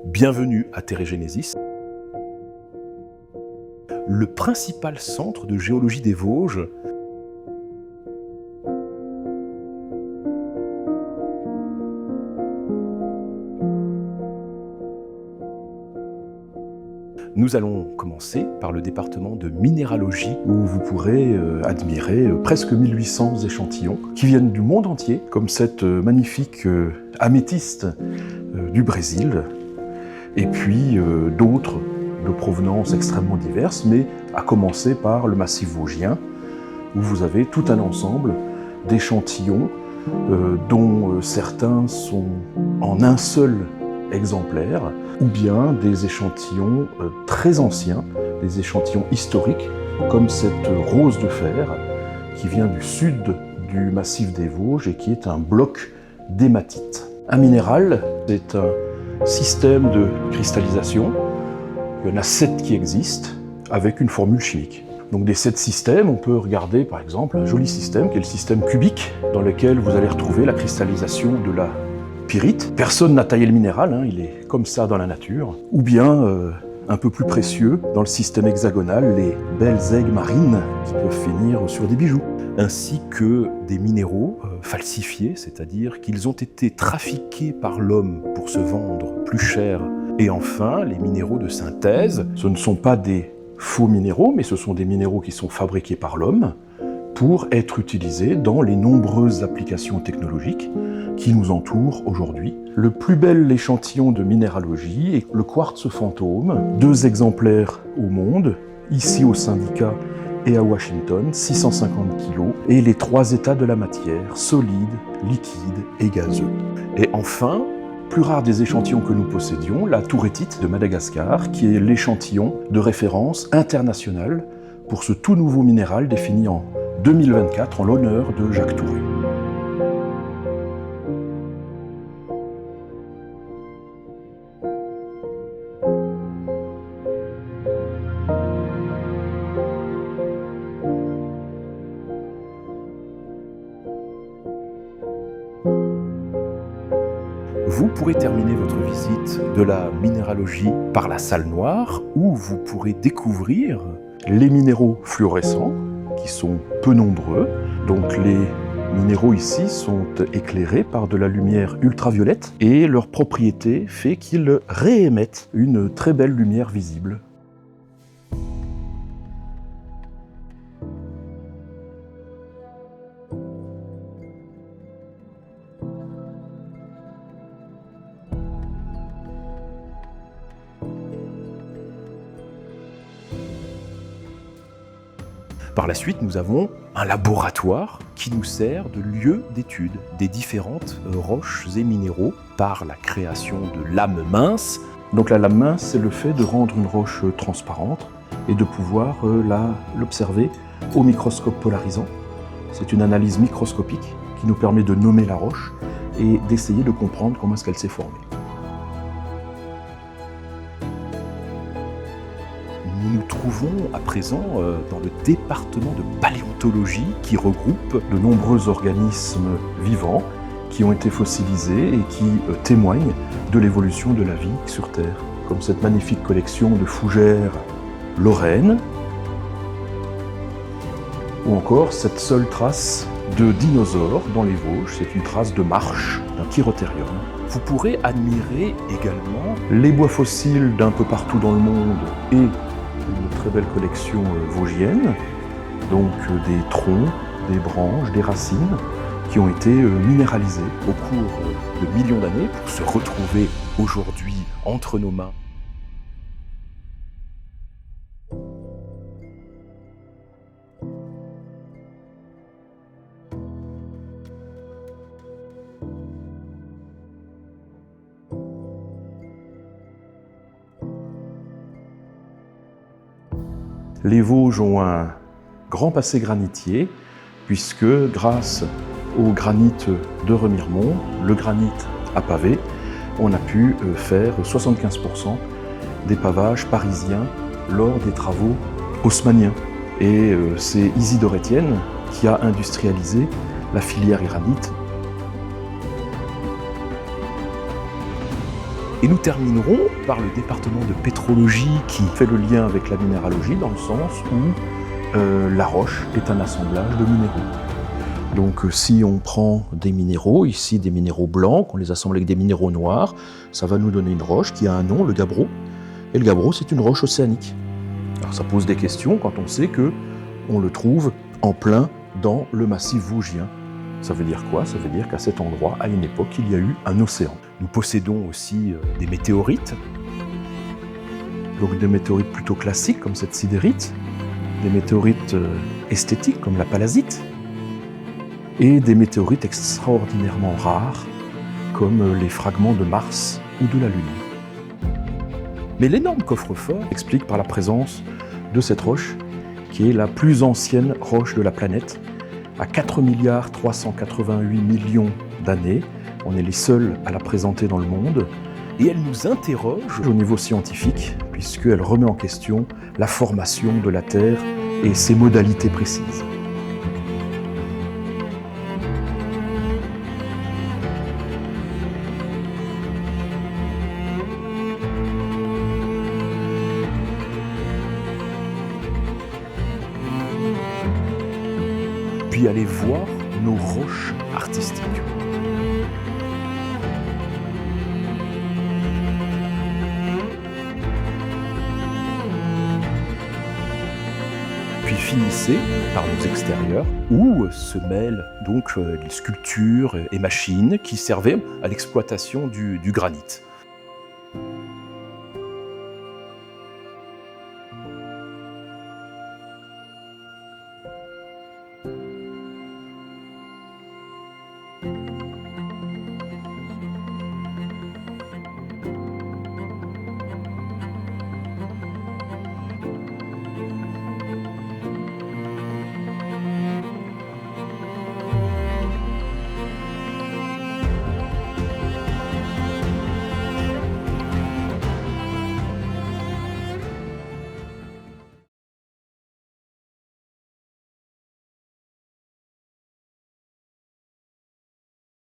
Bienvenue à Thérégenesis, le principal centre de géologie des Vosges. Nous allons commencer par le département de minéralogie où vous pourrez admirer presque 1800 échantillons qui viennent du monde entier, comme cette magnifique améthyste du Brésil, et puis d'autres de provenance extrêmement diverses, mais à commencer par le massif vosgien, où vous avez tout un ensemble d'échantillons dont certains sont en un seul exemplaire, ou bien des échantillons très anciens, des échantillons historiques, comme cette rose de fer qui vient du sud du massif des Vosges et qui est un bloc d'hématite. Un minéral, c'est un système de cristallisation. Il y en a 7 qui existent avec une formule chimique. Donc des 7 systèmes, on peut regarder par exemple un joli système qui est le système cubique, dans lequel vous allez retrouver la cristallisation de la pyrite. Personne n'a taillé le minéral, il est comme ça dans la nature. Ou bien, un peu plus précieux, dans le système hexagonal, les belles aigues marines qui peuvent finir sur des bijoux. Ainsi que des minéraux falsifiés, c'est-à-dire qu'ils ont été trafiqués par l'homme pour se vendre plus cher. Et enfin, les minéraux de synthèse, ce ne sont pas des faux minéraux, mais ce sont des minéraux qui sont fabriqués par l'homme pour être utilisés dans les nombreuses applications technologiques qui nous entourent aujourd'hui. Le plus bel échantillon de minéralogie est le quartz fantôme, 2 exemplaires au monde, ici au syndicat et à Washington, 650 kg, et les 3 états de la matière, solide, liquide et gazeux. Et enfin, plus rare des échantillons que nous possédions, la tourétite de Madagascar, qui est l'échantillon de référence international pour ce tout nouveau minéral défini en 2024 en l'honneur de Jacques Touré. Vous pourrez terminer votre visite de la minéralogie par la salle noire, où vous pourrez découvrir les minéraux fluorescents, qui sont peu nombreux. Donc les minéraux ici sont éclairés par de la lumière ultraviolette, et leur propriété fait qu'ils réémettent une très belle lumière visible. Par la suite, nous avons un laboratoire qui nous sert de lieu d'étude des différentes roches et minéraux par la création de lames minces. Donc la lame mince, c'est le fait de rendre une roche transparente et de pouvoir l'observer au microscope polarisant. C'est une analyse microscopique qui nous permet de nommer la roche et d'essayer de comprendre comment est-ce qu'elle s'est formée. Nous nous trouvons à présent dans le département de paléontologie qui regroupe de nombreux organismes vivants qui ont été fossilisés et qui témoignent de l'évolution de la vie sur Terre, comme cette magnifique collection de fougères lorraines, ou encore cette seule trace de dinosaures dans les Vosges, c'est une trace de marche d'un chirothérium. Vous pourrez admirer également les bois fossiles d'un peu partout dans le monde et une très belle collection vosgienne, donc des troncs, des branches, des racines qui ont été minéralisés au cours de millions d'années pour se retrouver aujourd'hui entre nos mains. Les Vosges ont un grand passé granitier, puisque grâce au granit de Remiremont, le granit à pavé, on a pu faire 75% des pavages parisiens lors des travaux haussmanniens. Et c'est Isidore Etienne qui a industrialisé la filière granit Et nous terminerons par le département de pétrologie qui fait le lien avec la minéralogie dans le sens où la roche est un assemblage de minéraux. Donc si on prend des minéraux, ici des minéraux blancs, qu'on les assemble avec des minéraux noirs, ça va nous donner une roche qui a un nom, le gabbro. Et le gabbro, c'est une roche océanique. Alors ça pose des questions quand on sait que on le trouve en plein dans le massif vosgien. Ça veut dire quoi? Ça veut dire qu'à cet endroit, à une époque, il y a eu un océan. Nous possédons aussi des météorites, donc des météorites plutôt classiques comme cette sidérite, des météorites esthétiques comme la pallasite, et des météorites extraordinairement rares comme les fragments de Mars ou de la Lune. Mais l'énorme coffre-fort explique par la présence de cette roche, qui est la plus ancienne roche de la planète, à 4 388 millions d'années. On est les seuls à la présenter dans le monde. Et elle nous interroge au niveau scientifique, puisqu'elle remet en question la formation de la Terre et ses modalités précises. Puis aller voir nos roches artistiques. Puis finissez par nos extérieurs où se mêlent donc les sculptures et machines qui servaient à l'exploitation du granit.